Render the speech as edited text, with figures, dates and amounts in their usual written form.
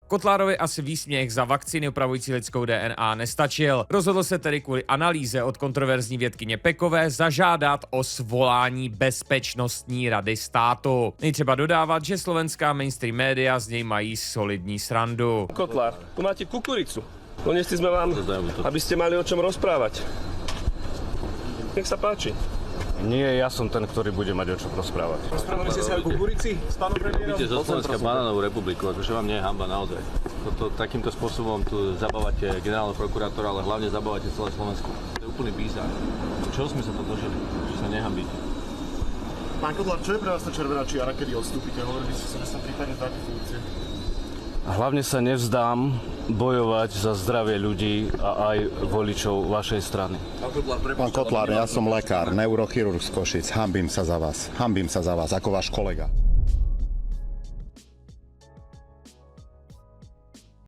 Kotlárovi asi výsměch za vakcíny opravující lidskou DNA nestačil. Rozhodl se tedy kvůli analýze od kontroverzní vědkyně Pekové zažádat o svolání Bezpečnostní rady státu. Netřeba dodávat, že slovenská mainstream média z něj mají solidní srandu. Kotlár, tu máte kukuricu. Donesli sme vám, aby ste mali o čom rozprávať. Nech sa páči. Nie, ja som ten, ktorý bude mať o čom rozprávať. Rozprávali ste sa o kukurici s pánom premiérom? Idete zo Slovenska banánovú republiku, akože vám nie je hanba naozaj. Takýmto spôsobom tu zabávate generálneho prokurátora, ale hlavne zabávate celé Slovensko. To je úplný bizár. Čoho sme sa to dožili? Že sa nehambíte? Pán Kotlár, čo je pre vás tá červená čiara, kedy odstúpite? Hovorili ste sa, že sa prípadne zdáte funkcie. Hlavne sa nevzdám bojovať za zdravie ľudí a aj voličov vašej strany. Pán Kotlár, ja som lekár, neurochirurg z Košic. Hanbím sa za vás ako váš kolega.